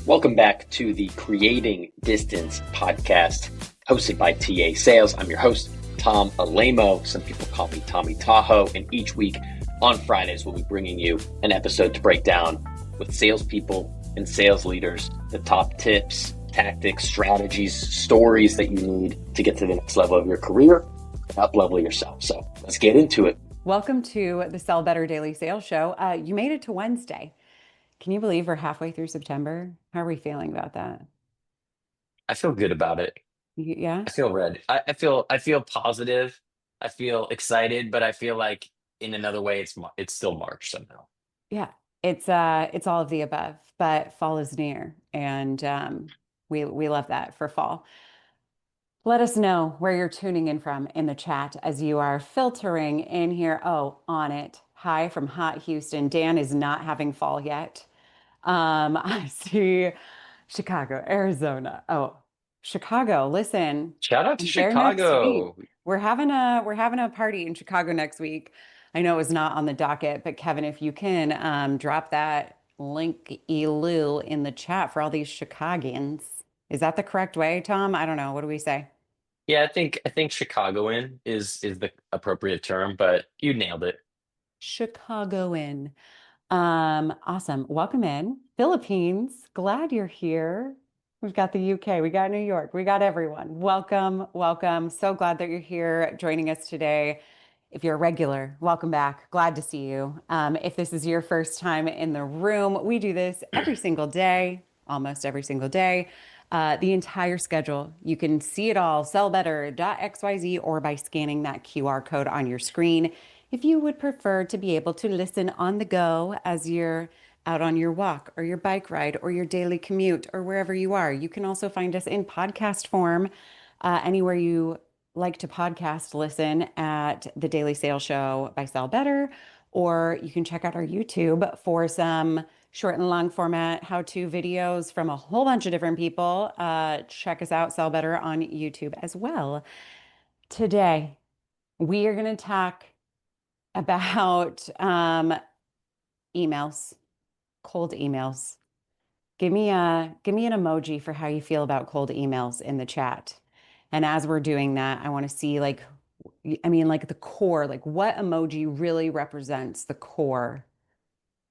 Welcome back to the Creating Distance podcast, hosted by TA Sales. I'm your host, Tom Alemo. Some people call me Tommy Tahoe. And each week on Fridays, we'll be bringing you an episode to break down with salespeople and sales leaders the top tips, tactics, strategies, stories that you need to get to the next level of your career and up-level yourself. So let's get into it. Welcome to the Sell Better Daily Sales Show. You made it to Wednesday. Can you believe we're halfway through September? How are we feeling about that? I feel good about it. Yeah? I feel red. I feel positive. I feel excited, but I feel like in another way, it's still March somehow. Yeah. It's all of the above, but fall is near, and we love that for fall. Let us know where you're tuning in from in the chat as you are filtering in here. Oh, on it. Hi from hot Houston. Dan is not having fall yet. I see Chicago, Arizona. Oh, Chicago. Listen, Shout out to I'm there next week. Chicago. We're having a party in Chicago next week. I know it was not on the docket, but Kevin, if you can drop that link elu in the chat for all these Chicagoans. Is that the correct way, Tom? I don't know. What do we say? Yeah, I think Chicagoan is the appropriate term, but you nailed it. Chicagoan. Awesome. Welcome in. Philippines. Glad you're here. We've got the UK, we got New York, we got everyone. Welcome, welcome. So glad that you're here joining us today. If you're a regular, welcome back. Glad to see you. If this is your first time in the room, we do this every single day, almost every single day. The entire schedule. You can see it all, sellbetter.xyz, or by scanning that QR code on your screen. If you would prefer to be able to listen on the go as you're out on your walk or your bike ride or your daily commute or wherever you are, you can also find us in podcast form anywhere you like to podcast listen at The Daily Sales Show by Sell Better, or you can check out our YouTube for some short and long format how-to videos from a whole bunch of different people. Check us out, Sell Better on YouTube as well. Today, we are going to talk about emails, cold emails. Give me an emoji for how you feel about cold emails in the chat. And as we're doing that, I want to see like the core, like what emoji really represents the core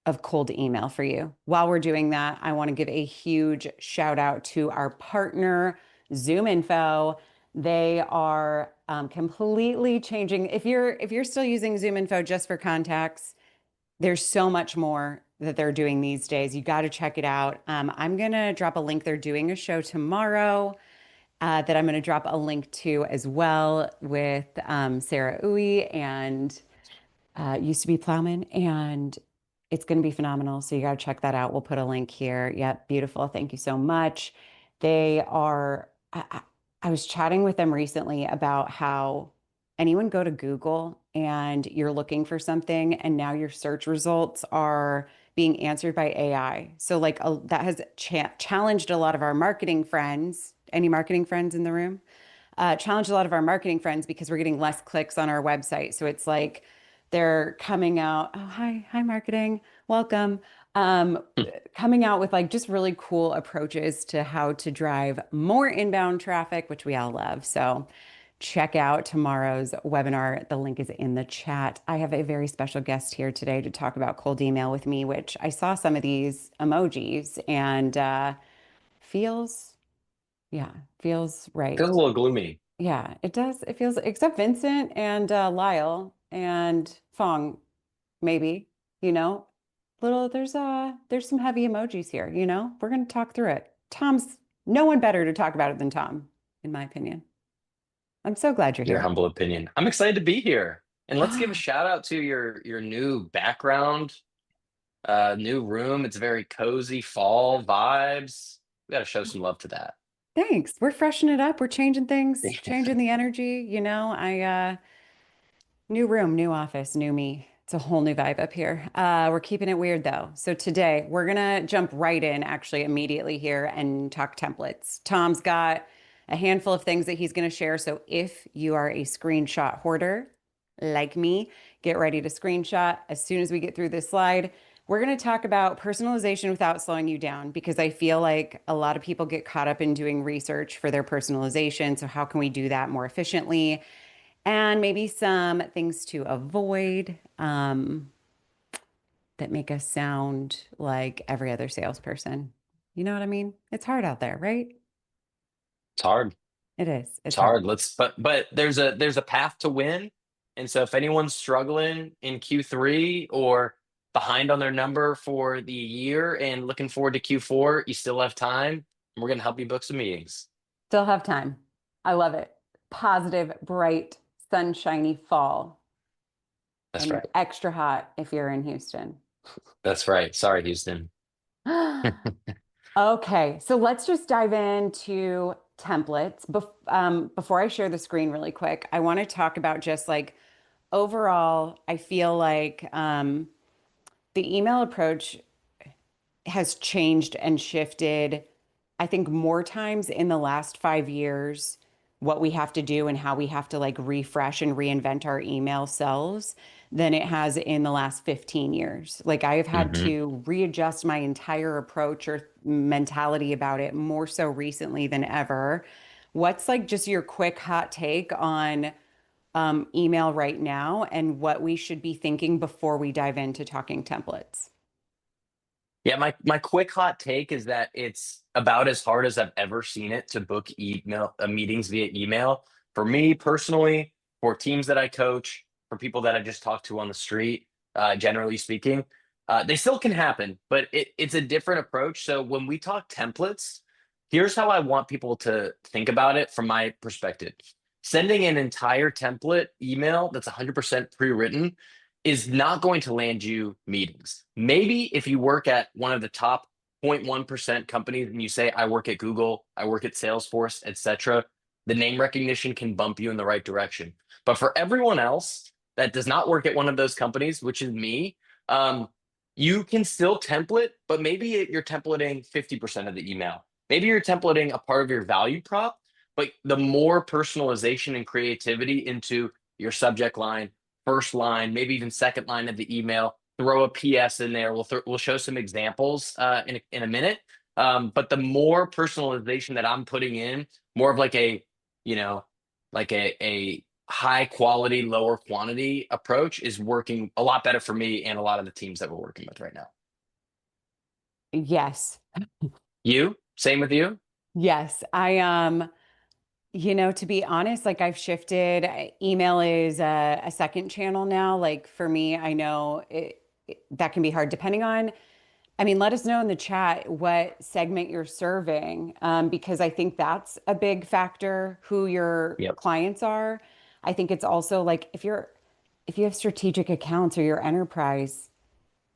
of cold email for you. While we're doing that, I want to give a huge shout out to our partner, Zoom Info. They are completely changing. If you're still using Zoom Info just for contacts, there's so much more that they're doing these days. You got to check it out. I'm gonna drop a link. They're doing a show tomorrow that I'm gonna drop a link to as well with Sarah Uy and used to be Plowman, and it's going to be phenomenal. So you got to check that out. We'll put a link here. Yep, beautiful. Thank you so much. They are, I was chatting with them recently about how anyone go to Google and you're looking for something, and now your search results are being answered by AI. So, like, that has challenged a lot of our marketing friends. Any marketing friends in the room? Challenged a lot of our marketing friends because we're getting less clicks on our website. So it's like they're coming out, oh, hi, marketing, welcome. Um, Coming out with like just really cool approaches to how to drive more inbound traffic, which we all love. So check out tomorrow's webinar. The link is in the chat. I have a very special guest here today to talk about cold email with me, which I saw some of these emojis and feels, yeah, feels Feels a right. little gloomy. Yeah, it does. It feels, except Vincent and Lyle and Fong, maybe, you know, there's some heavy emojis here, you know. We're gonna talk through it. Tom's no one better to talk about it than Tom, in my opinion. I'm so glad you're Your here. humble opinion. I'm excited to be here. And let's give a shout out to your new background, new room. It's very cozy, fall vibes. We got to show some love to that. Thanks. We're freshening it up. We're changing things, changing the energy. New room, new office, new me. It's a whole new vibe up here. We're keeping it weird though. So today we're gonna jump right in actually immediately here and talk templates. Tom's got a handful of things that he's gonna share. So if you are a screenshot hoarder like me, get ready to screenshot as soon as we get through this slide. We're going to talk about personalization without slowing you down because I feel like a lot of people get caught up in doing research for their personalization. So, how can we do that more efficiently? And maybe some things to avoid that make us sound like every other salesperson. You know what I mean? It's hard out there, right? It's hard. It is. It's It's hard. hard. But there's a path to win. And so if anyone's struggling in Q3 or behind on their number for the year and looking forward to Q4, you still have time. We're going to help you book some meetings. Still have time. I love it. Positive, bright, sunshiny fall That's and right. extra hot if you're in Houston. That's right. Sorry, Houston. Okay, so let's just dive into templates. Before I share the screen really quick, I want to talk about just like overall, I feel like the email approach has changed and shifted, I think, more times in the last 5 years, what we have to do and how we have to like refresh and reinvent our email selves than it has in the last 15 years. Like I have had Hmm. to readjust my entire approach or mentality about it more so recently than ever. What's like just your quick hot take on email right now and what we should be thinking before we dive into talking templates? Yeah, my quick hot take is that it's about as hard as I've ever seen it to book email meetings via email. For me personally, for teams that I coach, for people that I just talked to on the street, generally speaking, they still can happen, but it's a different approach. So when we talk templates, here's how I want people to think about it from my perspective. Sending an entire template email that's 100% pre-written is not going to land you meetings. Maybe if you work at one of the top 0.1% companies and you say, I work at Google, I work at Salesforce, etc., the name recognition can bump you in the right direction. But for everyone else that does not work at one of those companies, which is me, um, you can still template, but maybe you're templating 50% of the email. Maybe you're templating a part of your value prop, but the more personalization and creativity into your subject line, first line, maybe even second line of the email. Throw a PS in there. We'll show some examples in a minute. But the more personalization that I'm putting in, more of like a you know like a high quality, lower quantity approach is working a lot better for me and a lot of the teams that we're working with right now. Yes. You same with you? Yes, to be honest, like I've shifted. Email is a second channel now. Like for me, I know that can be hard depending on, I mean, let us know in the chat what segment you're serving, because I think that's a big factor, who your Yep. clients are. I think it's also like if you have strategic accounts or your enterprise,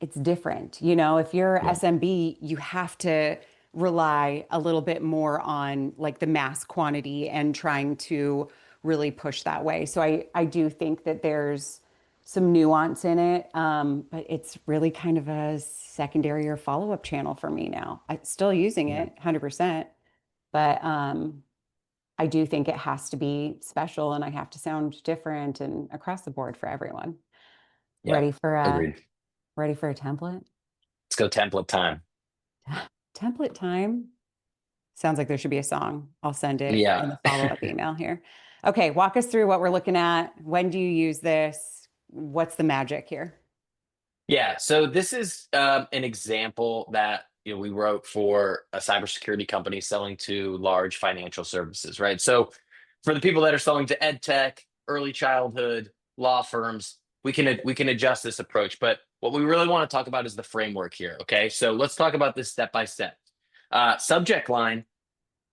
it's different. If you're Yep. SMB, you have to rely a little bit more on like the mass quantity and trying to really push that way. So I do think that there's some nuance in it, but it's really kind of a secondary or follow-up channel for me now. I'm still using Yeah. it 100%, but I do think it has to be special and I have to sound different and across the board for everyone. Yeah. Ready for a Agreed. ready for a template? Let's go template time. Template time. Sounds like there should be a song. I'll send it in Yeah. the follow-up email here. Okay, walk us through what we're looking at. When do you use this? What's the magic here? Yeah, so this is an example that we wrote for a cybersecurity company selling to large financial services, right? So for the people that are selling to ed tech, early childhood, law firms, we can adjust this approach. But what we really want to talk about is the framework here. Okay, so let's talk about this step by step. Subject line.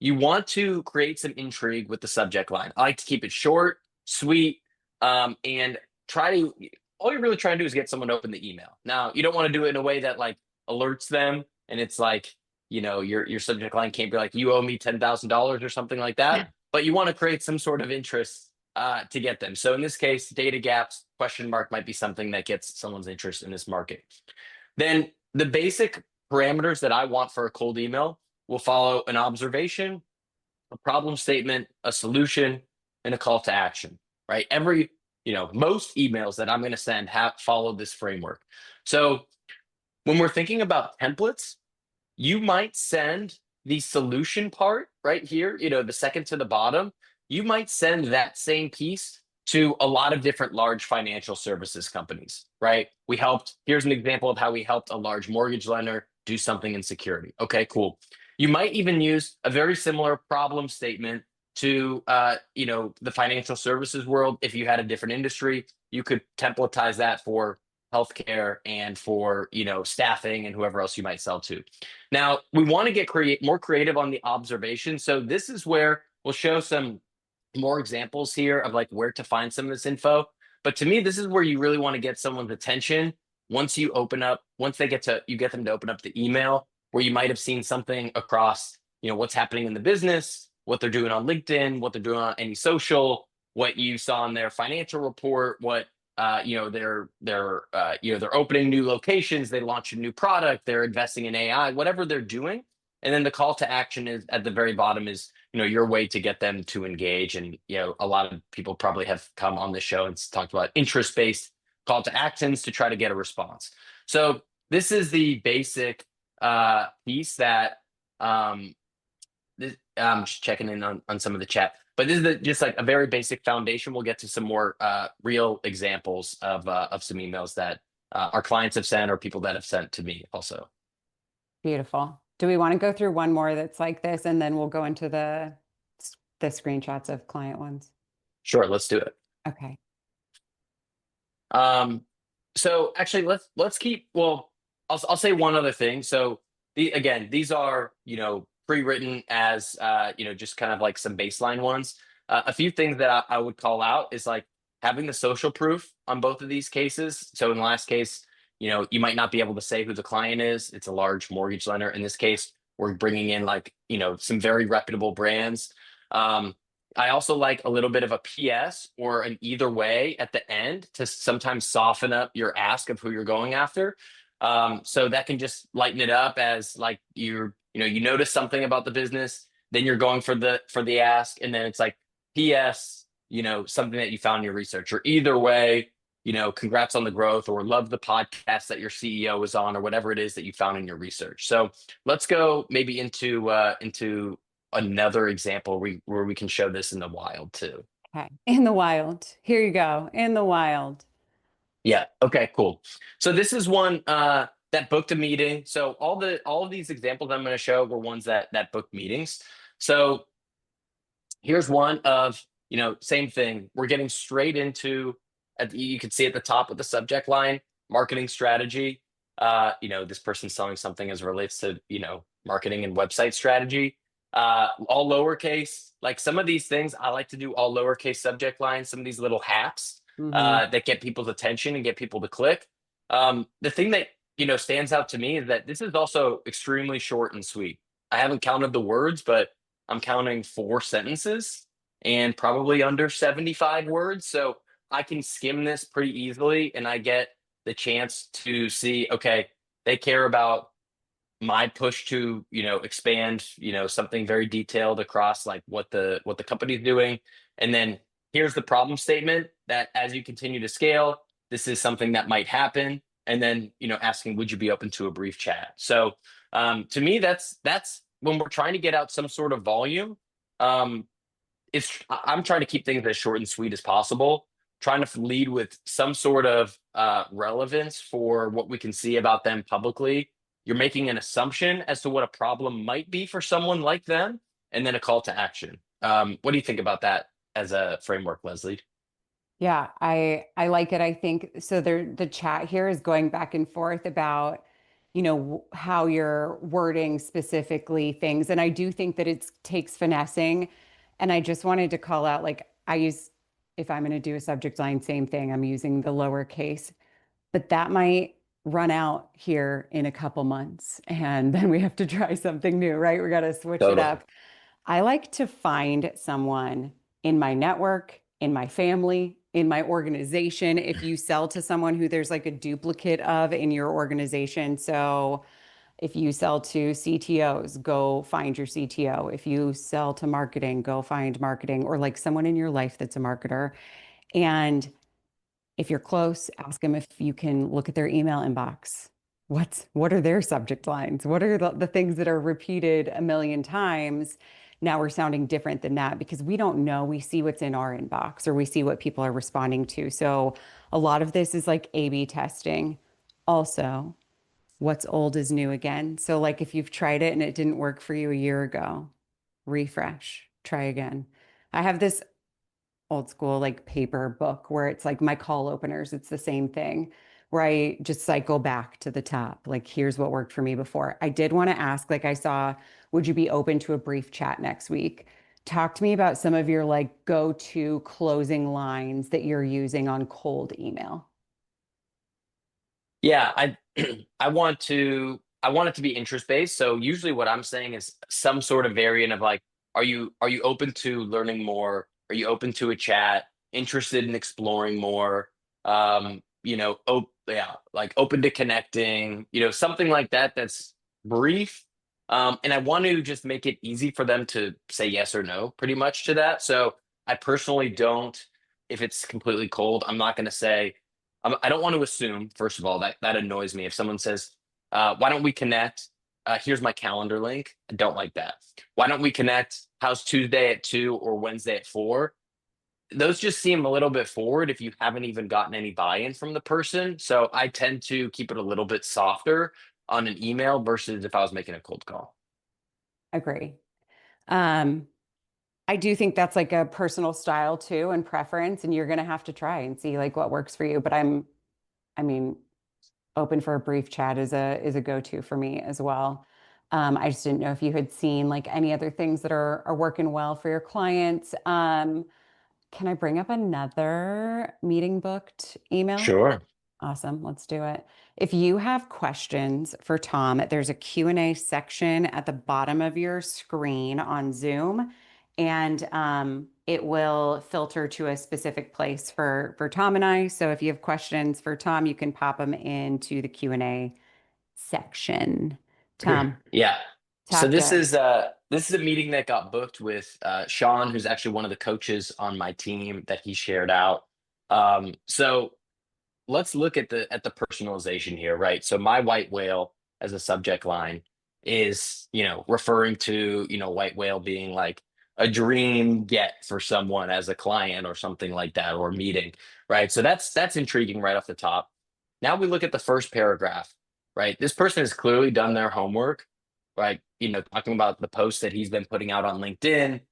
You want to create some intrigue with the subject line. I like to keep it short, sweet, and try to. All you're really trying to do is get someone to open the email. Now, you don't want to do it in a way that like alerts them, and it's like your subject line can't be like you owe me $10,000 or something like that. But you want to create some sort of interest to get them. So in this case, data gaps question mark might be something that gets someone's interest in this market. Then the basic parameters that I want for a cold email will follow an observation, a problem statement, a solution, and a call to action, right? Most emails that I'm going to send have followed this framework. So when we're thinking about templates, you might send the solution part right here, the second to the bottom, you might send that same piece to a lot of different large financial services companies, right? Here's an example of how we helped a large mortgage lender do something in security. Okay, cool. You might even use a very similar problem statement to, the financial services world. If you had a different industry, you could templatize that for healthcare and for, staffing and whoever else you might sell to. Now, we want to get more creative on the observation. So this is where we'll show some more examples here of like where to find some of this info. But to me, this is where you really want to get someone's attention once you get them to open up the email, where you might have seen something across, what's happening in the business, what they're doing on LinkedIn, what they're doing on any social, what you saw in their financial report, what they're opening new locations, they launch a new product, they're investing in AI, whatever they're doing. And then the call to action is at the very bottom is, your way to get them to engage. And, a lot of people probably have come on the show and talked about interest-based call to actions to try to get a response. So this is the basic piece that I'm just checking in on some of the chat. But this is just like a very basic foundation. We'll get to some more real examples of some emails that our clients have sent or people that have sent to me also. Beautiful. Do we want to go through one more that's like this, and then we'll go into the screenshots of client ones? Sure, let's do it. Okay. So actually, let's keep. Well, I'll say one other thing. So these are pre-written as just kind of like some baseline ones. A few things that I would call out is like having the social proof on both of these cases. So in the last case, you might not be able to say who the client is. It's a large mortgage lender. In this case, we're bringing in like some very reputable brands. I also like a little bit of a PS or an either way at the end to sometimes soften up your ask of who you're going after. So that can just lighten it up as like you notice something about the business, then you're going for the ask, and then it's like PS, something that you found in your research, or either way, congrats on the growth, or love the podcast that your CEO was on, or whatever it is that you found in your research. So let's go maybe into another example where we can show this in the wild too. Okay. In the wild. Here you go. In the wild. Yeah. Okay, cool. So this is one that booked a meeting. So all of these examples I'm going to show were ones that booked meetings. So here's one of, same thing. We're getting straight into, you can see at the top with the subject line, marketing strategy. This person's selling something as it relates to, marketing and website strategy. All lowercase. Like some of these things, I like to do all lowercase subject lines, some of these little hacks that get people's attention and get people to click. The thing that, stands out to me is that this is also extremely short and sweet. I haven't counted the words, but I'm counting 4 sentences and probably under 75 words. So I can skim this pretty easily and I get the chance to see, okay, they care about my push to, expand, something very detailed across like what the company's doing. And then here's the problem statement that as you continue to scale, this is something that might happen. And then, asking, would you be open to a brief chat? So to me, that's when we're trying to get out some sort of volume. I'm trying to keep things as short and sweet as possible, trying to lead with some sort of relevance for what we can see about them publicly. You're making an assumption as to what a problem might be for someone like them, and then a call to action. What do you think about that as a framework, Leslie? Yeah, I like it. I think so the chat here is going back and forth about, how you're wording specifically things. And I do think that it takes finessing. And I just wanted to call out, like if I'm going to do a subject line, same thing, I'm using the lowercase, but that might run out here in a couple months. And then we have to try something new, right? We got to switch it Totally. up. I like to find someone in my network, in my family, in my organization. If you sell to someone who there's like a duplicate of in your organization. So if you sell to CTOs, go find your CTO. If you sell to marketing, go find marketing, or like someone in your life that's a marketer. And if you're close, ask them if you can look at their email inbox. what are their subject lines? What are the things that are repeated a million times? Now we're sounding different than that because we don't know. We see what's in our inbox or we see what people are responding to. So a lot of this is like A/B testing. Also, what's old is new again. So like if you've tried it and it didn't work for you a year ago, refresh, try again. I have this old school like paper book where it's like my call openers. It's the same thing where I just cycle back to the top. Like, here's what worked for me before. I did want to ask, like, I saw, would you be open to a brief chat next week? Talk to me about some of your like go-to closing lines that you're using on cold email. Yeah, I I want it to be interest based. So usually what I'm saying is some sort of variant of like, are you open to learning more? Are you open to a chat? Interested in exploring more? Yeah, like open to connecting, something like that that's brief. And I want to just make it easy for them to say yes or no pretty much to that. So I personally don't, if it's completely cold, I'm not going to say, I don't want to assume, first of all, that annoys me. If someone says, why don't we connect? Here's my calendar link. I don't like that. Why don't we connect? How's Tuesday at 2 or Wednesday at 4? Those just seem a little bit forward if you haven't even gotten any buy-in from the person. So I tend to keep it a little bit softer on an email versus if I was making a cold call. Agree. Um, I do think that's like a personal style too and preference, and you're gonna have to try and see like what works for you. But I mean, open for a brief chat is a go-to for me as well. I just didn't know if you had seen like any other things that are working well for your clients. Can I bring up another meeting booked email? Sure. Awesome. Let's do it. If you have questions for Tom, there's a Q&A section at the bottom of your screen on Zoom, and it will filter to a specific place for Tom and I. So if you have questions for Tom, you can pop them into the Q&A section. Tom, Yeah. So talk to us. this is a meeting that got booked with Sean, who's actually one of the coaches on my team that he shared out. So let's look at the personalization here, right? So my white whale as a subject line is, referring to, white whale being like a dream get for someone as a client or something like that or meeting, right? So that's intriguing right off the top. Now we look at the first paragraph, right? This person has clearly done their homework, right? Talking about the posts that he's been putting out on LinkedIn.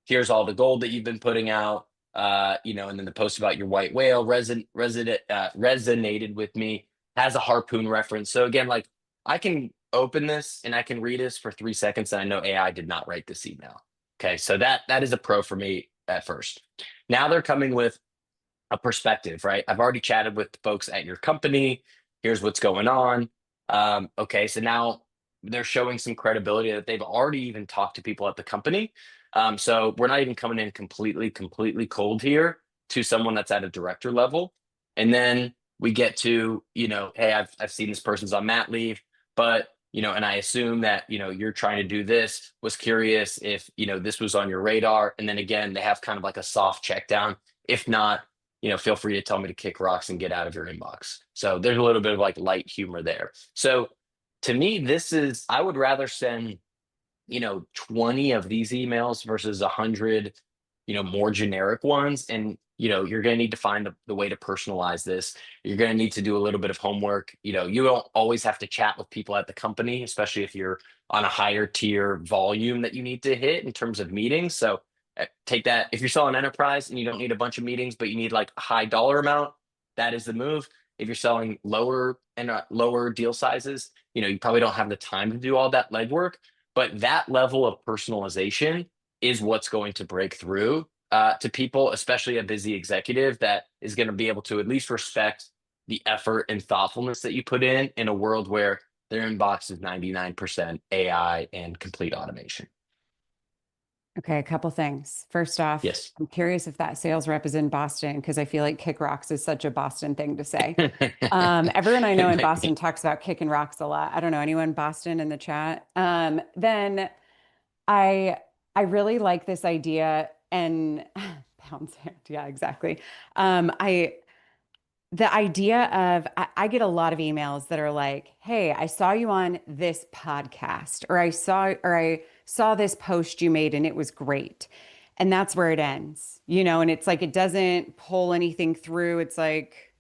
Here's all the gold that you've been putting out, and then the post about your white whale resonated with me, has a harpoon reference. So again, like I can open this and I can read this for 3 seconds, and I know AI did not write this email. Okay, so that is a pro for me at first. Now they're coming with a perspective, right? I've already chatted with the folks at your company. Here's what's going on. Okay, so now they're showing some credibility that they've already even talked to people at the company. So we're not even coming in completely cold here to someone that's at a director level. And then we get to, hey, I've seen this person's on mat leave, but and I assume that, you're trying to do this, was curious if, this was on your radar. And then again, they have kind of like a soft check down. If not, feel free to tell me to kick rocks and get out of your inbox. So there's a little bit of like light humor there. So to me, I would rather send, 20 of these emails versus 100, more generic ones. And, you're going to need to find the way to personalize this. You're going to need to do a little bit of homework. You don't always have to chat with people at the company, especially if you're on a higher tier volume that you need to hit in terms of meetings. So take that. If you're selling enterprise and you don't need a bunch of meetings, but you need like a high dollar amount, that is the move. If you're selling lower and lower deal sizes, you probably don't have the time to do all that legwork. But that level of personalization is what's going to break through to people, especially a busy executive that is going to be able to at least respect the effort and thoughtfulness that you put in a world where their inbox is 99% AI and complete automation. Okay, a couple things. First off, Yes. I'm curious if that sales rep is in Boston because I feel like kick rocks is such a Boston thing to say. Everyone I know It in might Boston be. talks about kicking rocks a lot. I don't know anyone in Boston in the chat. Then I I really like this idea and pound sand. Yeah, exactly. I the idea of I get a lot of emails that are like, "Hey, I saw you on this podcast, or I saw this post you made and it was great." And that's where it ends, and it's like it doesn't pull anything through. It's like,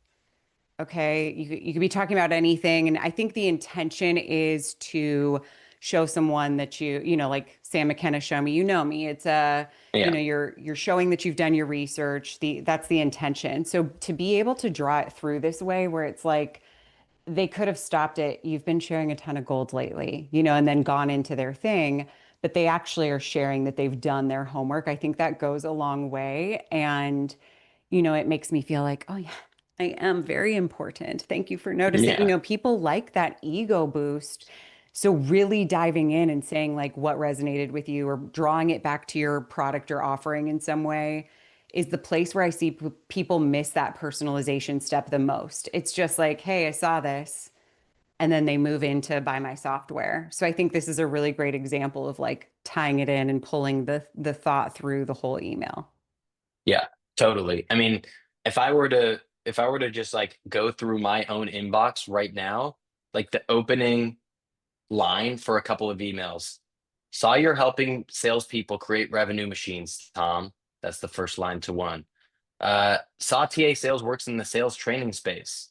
okay, you could be talking about anything. And I think the intention is to show someone that like Sam McKenna show me, you know me. It's Yeah. you're showing that you've done your research. That's the intention. So to be able to draw it through this way where it's like they could have stopped it. You've been sharing a ton of gold lately, and then gone into their thing, but they actually are sharing that they've done their homework. I think that goes a long way. And, it makes me feel like, oh, yeah, I am very important. Thank you for noticing. Yeah. People like that ego boost. So really diving in and saying like what resonated with you or drawing it back to your product or offering in some way is the place where I see people miss that personalization step the most. It's just like, hey, I saw this, and then they move into buy my software. So I think this is a really great example of like tying it in and pulling the thought through the whole email. Yeah, totally. I mean, if I were to just like go through my own inbox right now, like the opening line for a couple of emails. Saw you're helping salespeople create revenue machines, Tom. That's the first line to one. Saw TA Sales works in the sales training space.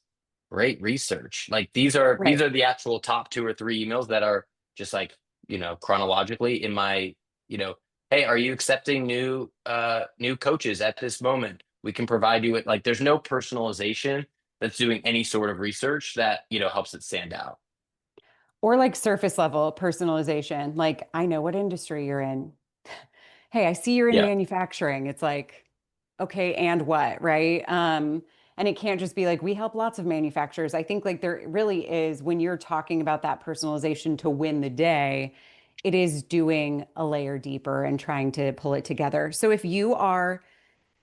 Great research. Like these Right. are the actual top two or three emails that are just like, chronologically in my, hey, are you accepting new coaches at this moment? We can provide you with like there's no personalization that's doing any sort of research that, helps it stand out. Or like surface level personalization. Like, I know what industry you're in. Hey, I see you're in Yeah. manufacturing. It's like, okay, and what, right? And it can't just be like, we help lots of manufacturers. I think like there really is, when you're talking about that personalization to win the day, it is doing a layer deeper and trying to pull it together. So if you are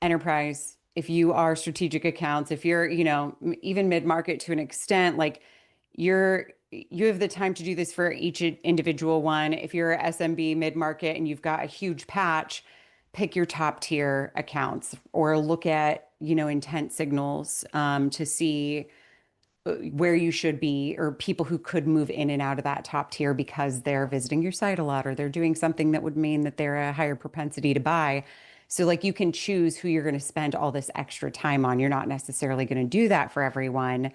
enterprise, if you are strategic accounts, if you're, even mid-market to an extent, like you have the time to do this for each individual one. If you're SMB mid-market and you've got a huge patch, pick your top tier accounts or look at, intent signals to see where you should be or people who could move in and out of that top tier because they're visiting your site a lot or they're doing something that would mean that they're a higher propensity to buy. So like you can choose who you're going to spend all this extra time on. You're not necessarily going to do that for everyone.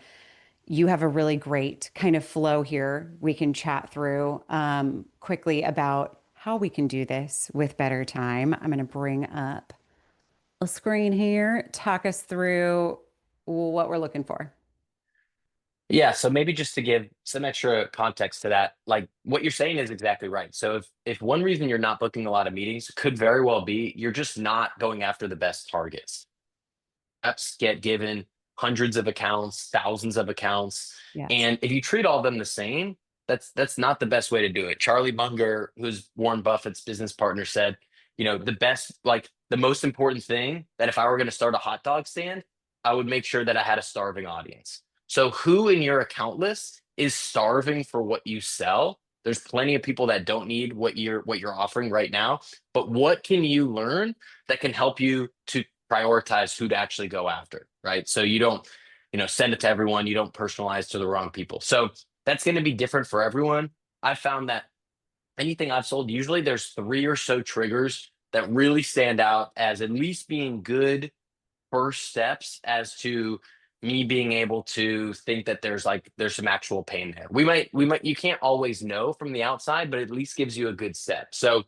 You have a really great kind of flow here. We can chat through quickly about how we can do this with better time. I'm going to bring up a screen here, talk us through what we're looking for. Yeah, so maybe just to give some extra context to that, like what you're saying is exactly right. So if one reason you're not booking a lot of meetings could very well be you're just not going after the best targets. Reps get given hundreds of accounts, thousands of accounts, Yes. and if you treat all of them the same, that's not the best way to do it. Charlie Munger, who's Warren Buffett's business partner, said, the best, like the most important thing that if I were going to start a hot dog stand, I would make sure that I had a starving audience. So who in your account list is starving for what you sell? There's plenty of people that don't need what you're offering right now, but what can you learn that can help you to prioritize who to actually go after, right? So you don't, send it to everyone. You don't personalize to the wrong people. So that's going to be different for everyone. I found that anything I've sold, usually there's three or so triggers that really stand out as at least being good first steps as to me being able to think that there's some actual pain there. We might you can't always know from the outside, but at least gives you a good step. So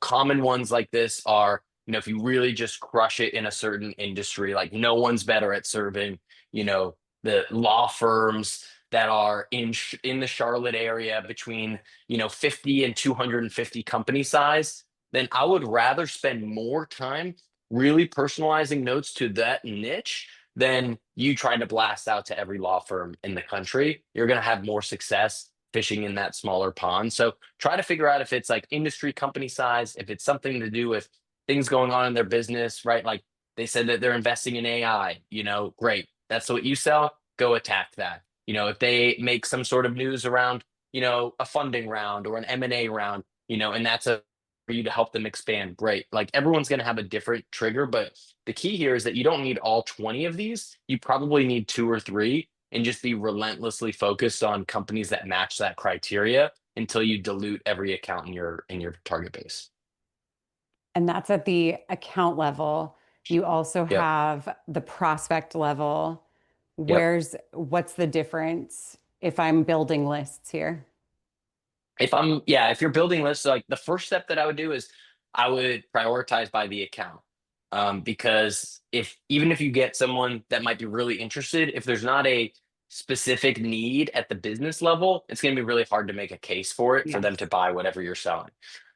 common ones like this are, if you really just crush it in a certain industry, like no one's better at serving, the law firms that are in the Charlotte area between, 50 and 250 company size, then I would rather spend more time really personalizing notes to that niche than you trying to blast out to every law firm in the country. You're going to have more success fishing in that smaller pond. So try to figure out if it's like industry company size, if it's something to do with things going on in their business, right? Like they said that they're investing in AI, great. That's what you sell. Go attack that. If they make some sort of news around, a funding round or an M&A round, and that's a for you to help them expand, great. Like everyone's going to have a different trigger, but the key here is that you don't need all 20 of these. You probably need two or three and just be relentlessly focused on companies that match that criteria until you dilute every account in your target base. And that's at the account level. You also Yep. have the prospect level. Yep. What's the difference if I'm building lists here? If you're building lists, like the first step that I would do is I would prioritize by the account. Because even if you get someone that might be really interested, if there's not a specific need at the business level, it's going to be really hard to make a case for it for them to Yes. buy whatever you're selling.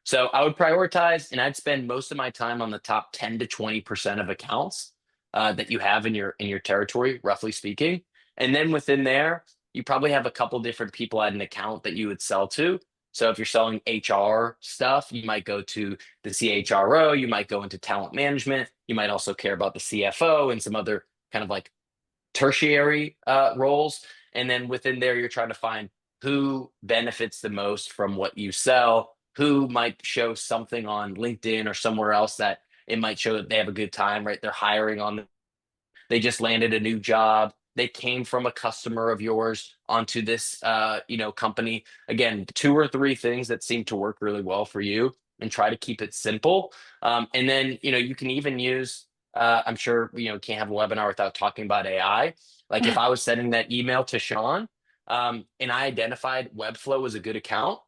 So I would prioritize and I'd spend most of my time on the top 10 to 20% of accounts that you have in your territory, roughly speaking. And then within there, you probably have a couple different people at an account that you would sell to. So if you're selling HR stuff, you might go to the CHRO, you might go into talent management, you might also care about the CFO and some other kind of like tertiary roles. And then within there, you're trying to find who benefits the most from what you sell, who might show something on LinkedIn or somewhere else that it might show that they have a good time, right? They're hiring on, they just landed a new job. They came from a customer of yours onto this, company. Again, two or three things that seem to work really well for you, and try to keep it simple. And then, you can even use. I'm sure can't have a webinar without talking about AI. Like if I was sending that email to Sean, and I identified Webflow as a good account,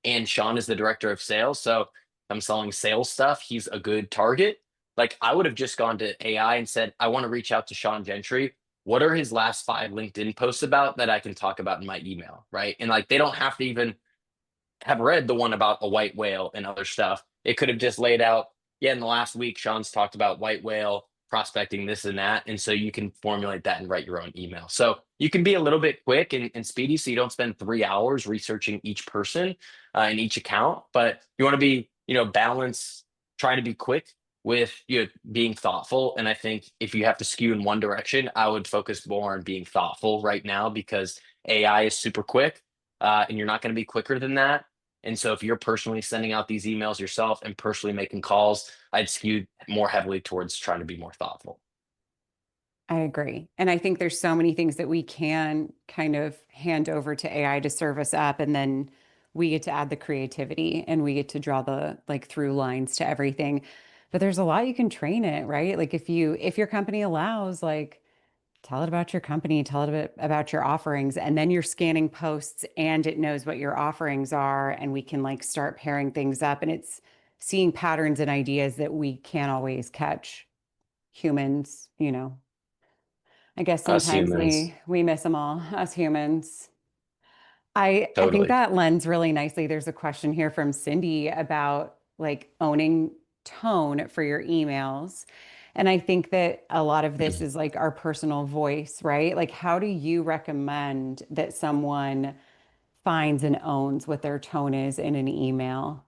and Sean is the director of sales. So if I'm selling sales stuff, he's a good target. Like I would have just gone to AI and said, I want to reach out to Sean Gentry. What are his last five LinkedIn posts about that I can talk about in my email? Right. And like they don't have to even have read the one about a white whale and other stuff. It could have just laid out, yeah, in the last week, Sean's talked about white whale prospecting this and that. And so you can formulate that and write your own email. So you can be a little bit quick and speedy so you don't spend 3 hours researching each person in each account. But you want to be, balance, trying to be quick with being thoughtful. And I think if you have to skew in one direction, I would focus more on being thoughtful right now because AI is super quick and you're not going to be quicker than that. And so if you're personally sending out these emails yourself and personally making calls, I'd skew more heavily towards trying to be more thoughtful. I agree. And I think there's so many things that we can kind of hand over to AI to serve us up. And then we get to add the creativity and we get to draw the like through lines to everything. But there's a lot you can train it, right? Like if your company allows, like tell it about your company, tell it a bit about your offerings, and then you're scanning posts and it knows what your offerings are, and we can like start pairing things up. And it's seeing patterns and ideas that we can't always catch humans, I guess Us sometimes humans, we miss them all, us humans. I think totally. that lends really nicely. There's a question here from Cindy about like owning tone for your emails. And I think that a lot of this is like our personal voice, right? Like how do you recommend that someone finds and owns what their tone is in an email?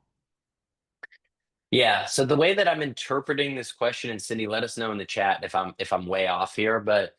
Yeah. So the way that I'm interpreting this question, and Cindy, let us know in the chat if I'm way off here, but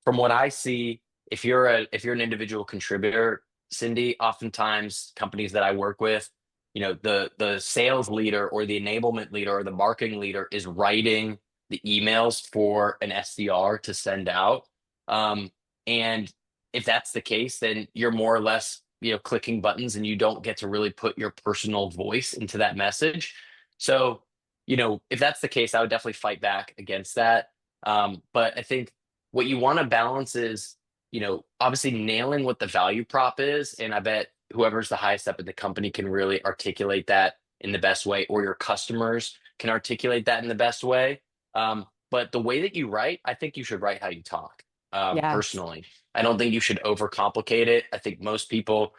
from what I see, if you're an individual contributor, Cindy, oftentimes companies that I work with, the sales leader or the enablement leader or the marketing leader is writing the emails for an SDR to send out. Um, and if that's the case, then you're more or less, clicking buttons and you don't get to really put your personal voice into that message. So, if that's the case, I would definitely fight back against that. But I think what you want to balance is, obviously nailing what the value prop is. And I bet whoever's the highest up at the company can really articulate that in the best way, or your customers can articulate that in the best way. But the way that you write, I think you should write how you talk. Yes. Personally, I don't think you should overcomplicate it. I think most people,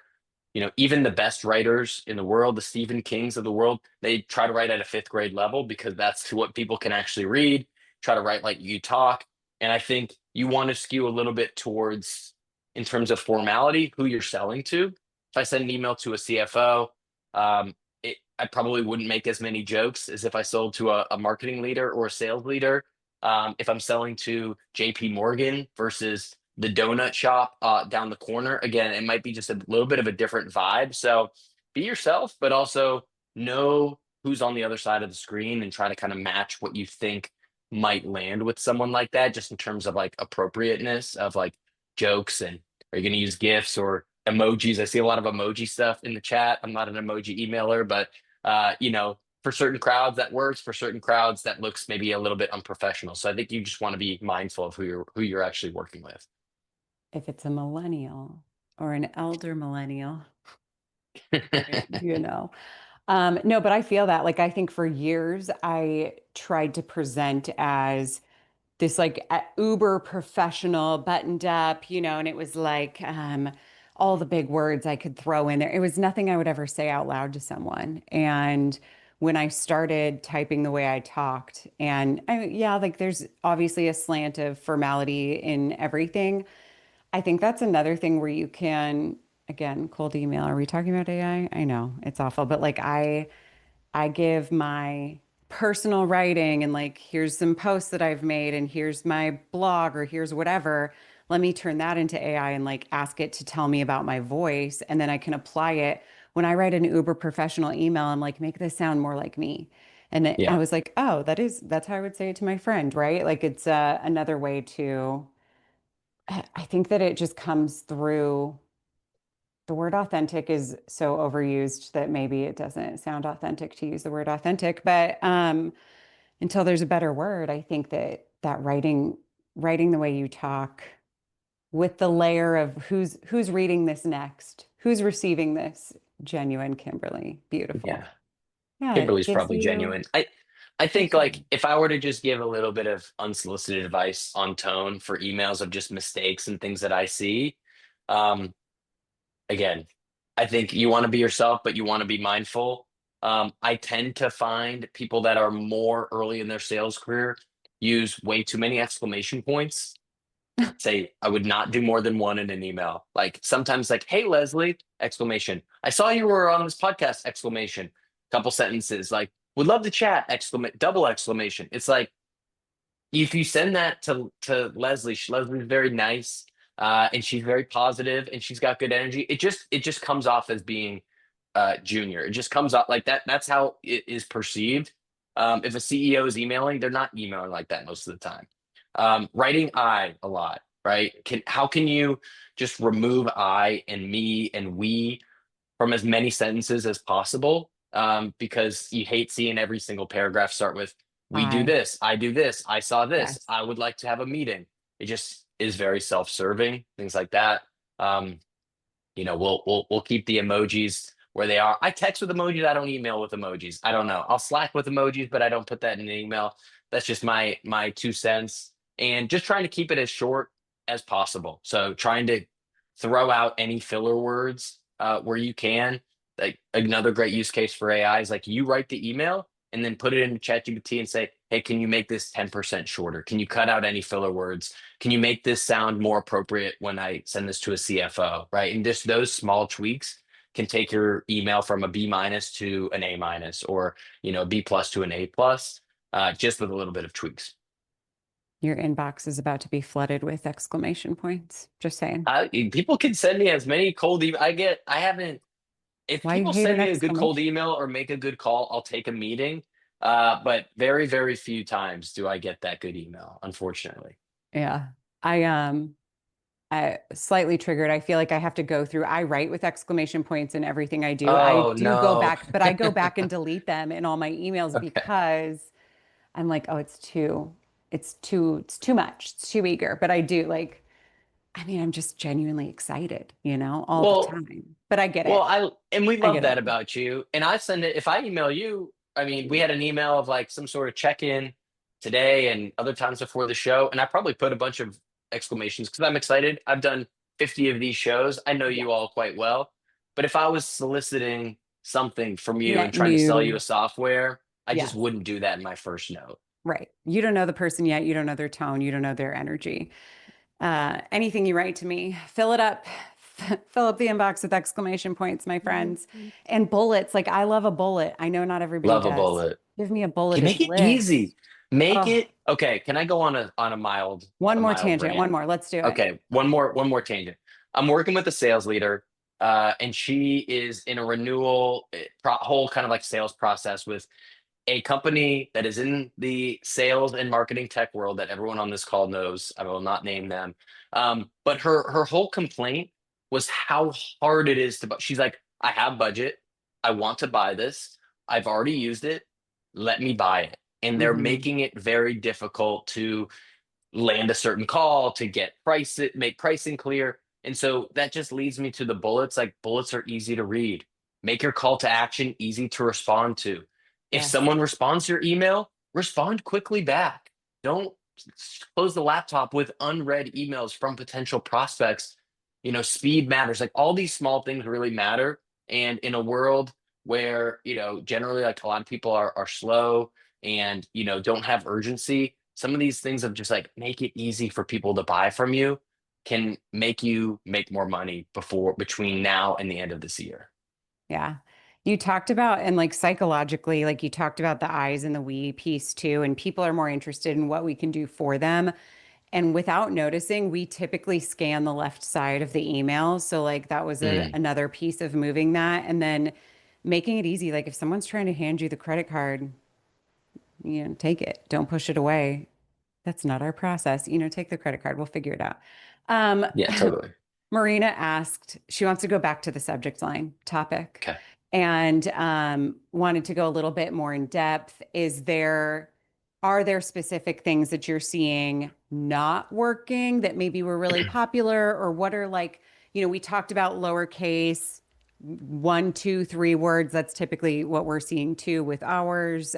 even the best writers in the world, the Stephen Kings of the world, they try to write at a fifth grade level because that's what people can actually read. Try to write like you talk. And I think you want to skew a little bit towards, in terms of formality, who you're selling to. If I send an email to a CFO, I probably wouldn't make as many jokes as if I sold to a marketing leader or a sales leader. If I'm selling to JP Morgan versus the donut shop down the corner, again, it might be just a little bit of a different vibe. So be yourself, but also know who's on the other side of the screen and try to kind of match what you think might land with someone like that, just in terms of like appropriateness of like jokes, and are you going to use GIFs or emojis? I see a lot of emoji stuff in the chat. I'm not an emoji emailer, but for certain crowds that works, for certain crowds that looks maybe a little bit unprofessional. So I think you just want to be mindful of who you're actually working with. If it's a millennial or an elder millennial, right, no, but I feel that. Like, I think for years I tried to present as this like uber professional, buttoned up, and it was like all the big words I could throw in there. It was nothing I would ever say out loud to someone. And when I started typing the way I talked, and yeah, like there's obviously a slant of formality in everything. I think that's another thing where you can, again, cold email. Are we talking about AI? I know it's awful, but like I give my personal writing and like, here's some posts that I've made and here's my blog or here's whatever. Let me turn that into AI and like ask it to tell me about my voice. And then I can apply it. When I write an uber professional email, I'm like, make this sound more like me. And I Yeah. was like, oh, that's how I would say it to my friend, right? Like it's another way to, I think that it just comes through. The word authentic is so overused that maybe it doesn't sound authentic to use the word authentic, but until there's a better word, I think that writing the way you talk with the layer of who's reading this next, who's receiving this, genuine Kimberly, beautiful. Yeah. Yeah, it Kimberly's gives probably you genuine. I think gives like you if I were to just give a little bit of unsolicited advice on tone for emails of just mistakes and things that I see, um, again, I think you want to be yourself, but you want to be mindful. I tend to find people that are more early in their sales career use way too many exclamation points. Say, I would not do more than one in an email. Like sometimes like, hey Leslie, exclamation. I saw you were on this podcast, exclamation. Couple sentences like, would love to chat, exclamation, double exclamation. It's like if you send that to Leslie, Leslie's very nice, and she's very positive, and she's got good energy. It just comes off as being junior. It just comes off like that. That's how it is perceived. If a CEO is emailing, they're not emailing like that most of the time. Writing I a lot, right? How can you just remove I and me and we from as many sentences as possible, because you hate seeing every single paragraph start with "we do I this," "I do this," "I saw this," yes. "I would like to have a meeting." It just is very self-serving, things like that. Um, we'll keep the emojis where they are. I text with emojis. I don't email with emojis. I don't know. I'll Slack with emojis, but I don't put that in an email. That's just my 2 cents. And just trying to keep it as short as possible. So trying to throw out any filler words where you can. Like another great use case for AI is like you write the email and then put it into ChatGPT and say, hey, can you make this 10% shorter? Can you cut out any filler words? Can you make this sound more appropriate when I send this to a CFO, right? And just those small tweaks can take your email from a B minus to an A minus, or B plus to an A plus, just with a little bit of tweaks. Your inbox is about to be flooded with exclamation points. Just saying. People can send me as many cold email. I haven't. If Why you people hate send an me a good cold exclamation? email or make a good call, I'll take a meeting. But very, very few times do I get that good email, unfortunately. Yeah. I slightly triggered. I feel like I have to go through. I write with exclamation points in everything I do. I Oh do go no. back, but I go back and delete them in all my emails Okay. because I'm like, oh, it's too much. It's too eager. But I do like, I mean, I'm just genuinely excited, all the Well, time. But I get Well, it. and we I love get it. that about you. And I send it if I email you. I mean, we had an email of like some sort of check-in today and other times before the show, and I probably put a bunch of exclamations because I'm excited. I've done 50 of these shows. I know Yeah. you all quite well. But if I was soliciting something from you and Net trying to sell you a new. software, I just Yes. wouldn't do that in my first note. Right. You don't know the person yet. You don't know their tone. You don't know their energy. Anything you write to me, fill it up, fill up the inbox with exclamation points, my friends, and bullets. Like I love a bullet. I know not everybody Love a does. bullet. Give me a You bulleted make it list. easy. Make Oh, it okay. Can I go on a one a more mild tangent. rant? One more. Let's do it. Okay, one more tangent. I'm working with a sales leader. and she is in a renewal whole kind of like sales process with a company that is in the sales and marketing tech world that everyone on this call knows. I will not name them. But her whole complaint was how hard it is to buy. She's like, I have budget. I want to buy this. I've already used it. Let me buy it. And they're Hmm. making it very difficult to land a certain call, to get price it, make pricing clear. And so that just leads me to the bullets. Like bullets are easy to read. Make your call to action easy to respond to. If Yes. someone responds to your email, respond quickly back. Don't close the laptop with unread emails from potential prospects. Speed matters. Like all these small things really matter. And in a world where, generally like a lot of people are slow and, don't have urgency, some of these things of just like make it easy for people to buy from you can make you make more money between now and the end of this year. Yeah. You talked about, and like psychologically, like you talked about the eyes and the we piece too, and people are more interested in what we can do for them. And without noticing, we typically scan the left side of the email. So, like, that was Mm, another piece of moving that. And then making it easy. Like, if someone's trying to hand you the credit card, take it, don't push it away. That's not our process. Take the credit card. We'll figure it out. Um, yeah, totally. Marina asked, she wants to go back to the subject line topic Okay. and wanted to go a little bit more in depth. Are there specific things that you're seeing not working that maybe were really popular, or what are like, we talked about lowercase, 1, 2, 3 words. That's typically what we're seeing too with ours.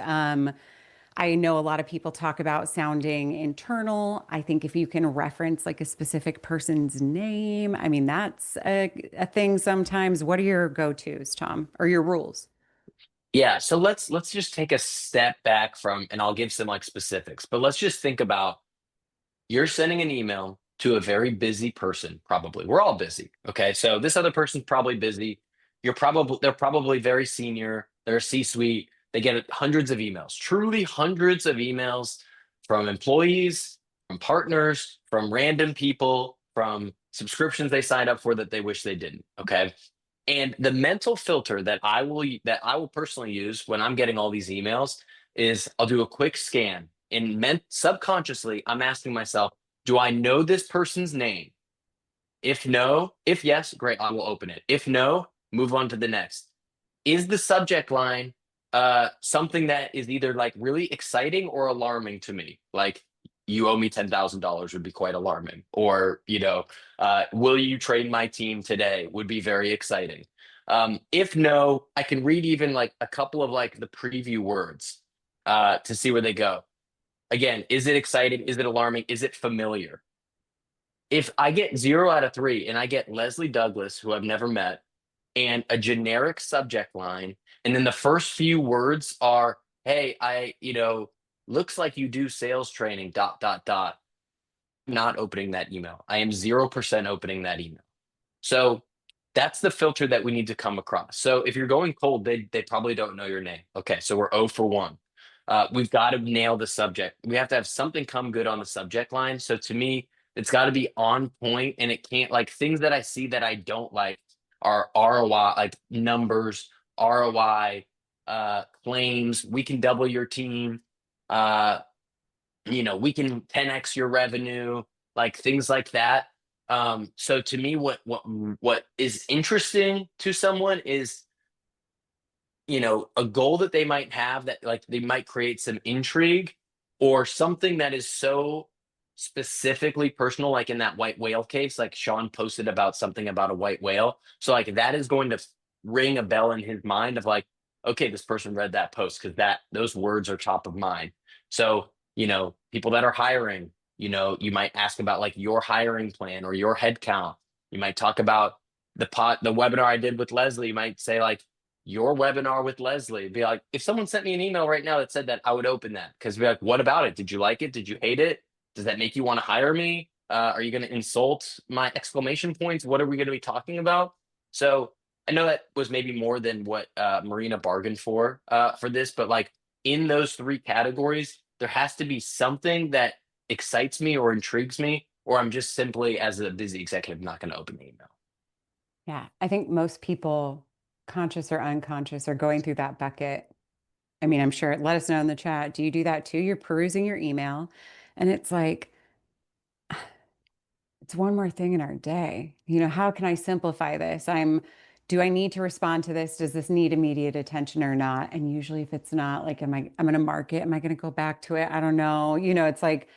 I know a lot of people talk about sounding internal. I think if you can reference like a specific person's name, I mean, that's a thing sometimes. What are your go-tos, Tom, or your rules? Yeah, so let's just take a step back from, and I'll give some like specifics, but let's just think about you're sending an email to a very busy person, probably. We're all busy. Okay. So this other person's probably busy. They're probably very senior. They're C-suite. They get hundreds of emails, truly hundreds of emails from employees, from partners, from random people, from subscriptions they signed up for that they wish they didn't. Okay. And the mental filter that I will personally use when I'm getting all these emails is I'll do a quick scan and subconsciously I'm asking myself, do I know this person's name? If no, if yes, great, I will open it. If no, move on to the next. Is the subject line something that is either like really exciting or alarming to me? Like you owe me $10,000 would be quite alarming. Or, will you trade my team today would be very exciting. If no, I can read even like a couple of like the preview words to see where they go. Again, is it exciting? Is it alarming? Is it familiar? If I get 0 out of 3 and I get Leslie Douglas, who I've never met, and a generic subject line, and then the first few words are, hey, looks like you do sales training, dot, dot, dot. Not opening that email. I am 0% opening that email. So that's the filter that we need to come across. So if you're going cold, they probably don't know your name. Okay, so we're 0 for 1. We've got to nail the subject. We have to have something come good on the subject line. So to me, it's got to be on point, and it can't like things that I see that I don't like are ROI, like numbers, ROI, claims. We can double your team. Uh, we can 10x your revenue, like things like that. So to me, what is interesting to someone is, a goal that they might have that like they might create some intrigue or something that is so specifically personal, like in that white whale case, like Sean posted about something about a white whale. So like that is going to ring a bell in his mind of like, okay, this person read that post because those words are top of mind. So, people that are hiring, you might ask about like your hiring plan or your head count. You might talk about the webinar I did with Leslie. You might say like your webinar with Leslie. Be like, if someone sent me an email right now that said that, I would open that because be like, what about it? Did you like it? Did you hate it? Does that make you want to hire me? Are you going to insult my exclamation points? What are we going to be talking about? So I know that was maybe more than what Marina bargained for this, but like in those three categories, there has to be something that excites me or intrigues me, or I'm just simply, as a busy executive, not going to open the email. Yeah, I think most people, conscious or unconscious, are going through that bucket. I mean, I'm sure, let us know in the chat. Do you do that too? You're perusing your email and it's like, it's one more thing in our day. How can I simplify this? Do I need to respond to this? Does this need immediate attention or not? And usually if it's not, like, I'm going to mark it. Am I going to go back to it? I don't know. It's like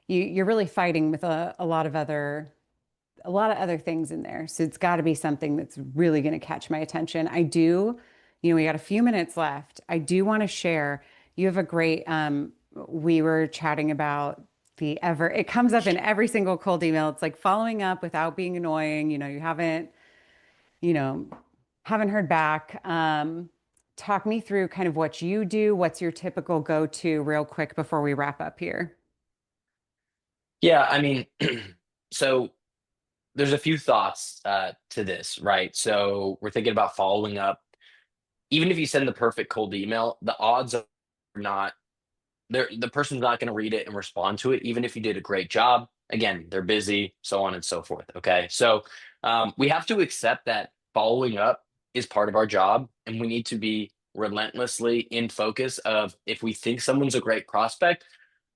you're really fighting with a lot of other things in there. So it's got to be something that's really going to catch my attention. We got a few minutes left. I do want to share. You have a great, we were chatting about it comes up in every single cold email. It's like following up without being annoying. You know, haven't heard back. Talk me through kind of what you do. What's your typical go-to real quick before we wrap up here? Yeah, I mean, so there's a few thoughts to this, right? So we're thinking about following up. Even if you send the perfect cold email, the odds are not the person's not going to read it and respond to it, even if you did a great job. Again, they're busy, so on and so forth. Okay. So we have to accept that following up is part of our job, and we need to be relentlessly in focus of if we think someone's a great prospect,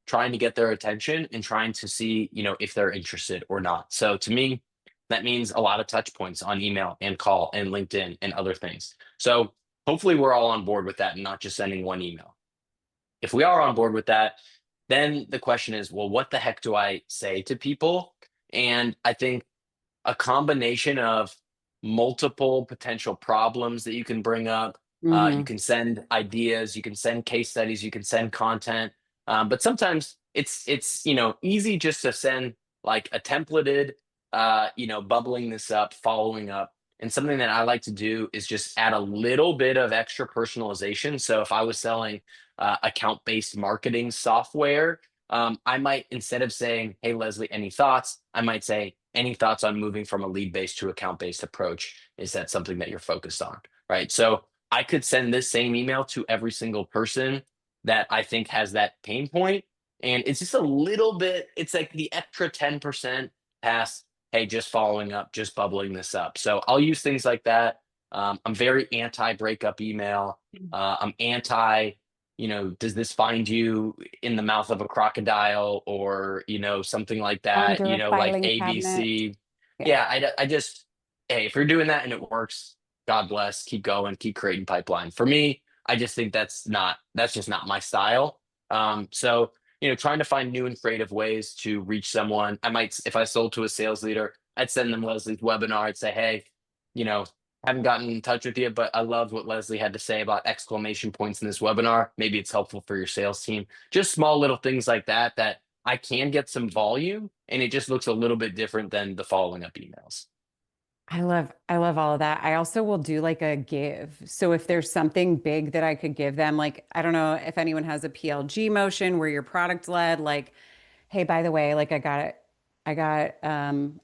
trying to get their attention and trying to see, if they're interested or not. So to me, that means a lot of touch points on email and call and LinkedIn and other things. So hopefully we're all on board with that and not just sending one email. If we are on board with that, then the question is, well, what the heck do I say to people? And I think a combination of multiple potential problems that you can bring up. You Hmm. can send ideas, you can send case studies, you can send content. But sometimes it's easy just to send like a templated, bubbling this up, following up. And something that I like to do is just add a little bit of extra personalization. So if I was selling account-based marketing software, I might, instead of saying, "Hey Leslie, any thoughts?" I might say, "Any thoughts on moving from a lead-based to account-based approach? Is that something that you're focused on?" Right. So I could send this same email to every single person that I think has that pain point. And it's just a little bit, it's like the extra 10% past, hey, just following up, just bubbling this up. So I'll use things like that. I'm very anti breakup email. I'm anti, does this find you in the mouth of a crocodile or, something like that, Under a like filing cabinet. ABC. Yeah. Yeah, I just, hey, if you're doing that and it works, God bless, keep going, keep creating pipeline. For me, I just think that's just not my style. So, trying to find new and creative ways to reach someone. I might, if I sold to a sales leader, I'd send them Leslie's webinar. I'd say, hey, you know, haven't gotten in touch with you, but I loved what Leslie had to say about exclamation points in this webinar. Maybe it's helpful for your sales team. Just small little things like that that I can get some volume and it just looks a little bit different than the following up emails. I love all of that. I also will do like a give. So if there's something big that I could give them, like I don't know if anyone has a PLG motion where you're product led, like, hey, by the way, like I got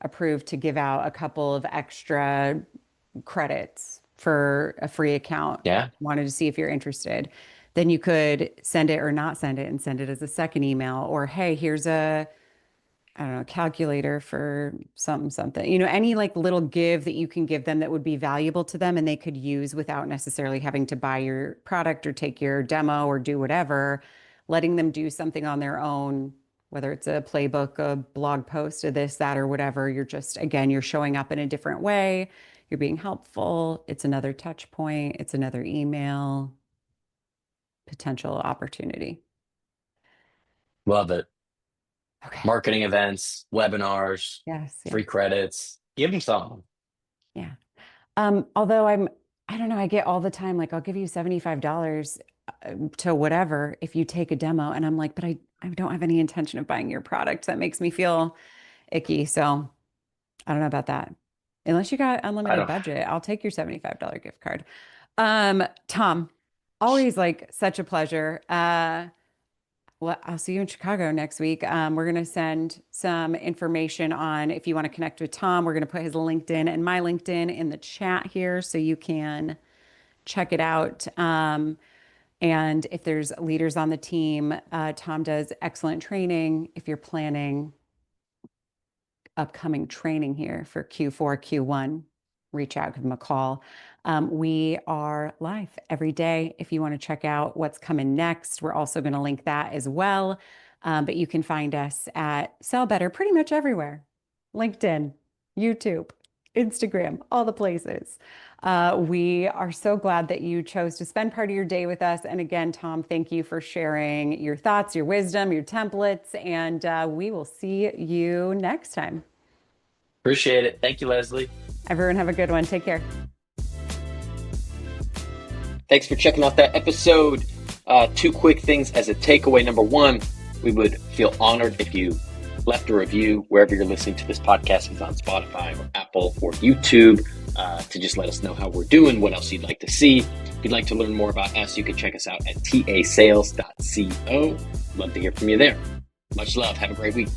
approved to give out a couple of extra credits for a free account. Yeah. Wanted to see if you're interested. Then you could send it or not send it and send it as a second email. Or hey, here's a I don't know, calculator for something, something, any like little give that you can give them that would be valuable to them and they could use without necessarily having to buy your product or take your demo or do whatever, letting them do something on their own, whether it's a playbook, a blog post, or this, that, or whatever. Again, you're showing up in a different way. You're being helpful. It's another touch point. It's another email, potential opportunity. Love it. Okay. Marketing events, webinars, Yes. free Yes. credits. Give them something. Yeah. Although I don't know, I get all the time, like, I'll give you $75 to whatever if you take a demo. And I'm like, but I don't have any intention of buying your product. That makes me feel icky. So I don't know about that. Unless you got I unlimited don't. budget, I'll take your $75 gift card. Tom, always like such a pleasure. Well, I'll see you in Chicago next week. We're going to send some information on if you want to connect with Tom. We're going to put his LinkedIn and my LinkedIn in the chat here so you can check it out. And if there's leaders on the team, Tom does excellent training. If you're planning upcoming training here for Q4, Q1, reach out, give them a call. We are live every day. If you want to check out what's coming next, we're also going to link that as well. But you can find us at Sell Better pretty much everywhere. LinkedIn, YouTube, Instagram, all the places. We are so glad that you chose to spend part of your day with us. And again, Tom, thank you for sharing your thoughts, your wisdom, your templates, and we will see you next time. Appreciate it. Thank you, Leslie. Everyone have a good one. Take care. Thanks for checking out that episode. Two quick things as a takeaway. Number one, we would feel honored if you left a review wherever you're listening to this podcast, is on Spotify or Apple or YouTube, to just let us know how we're doing, what else you'd like to see. If you'd like to learn more about us, you can check us out at tasales.co. Love to hear from you there. Much love. Have a great week.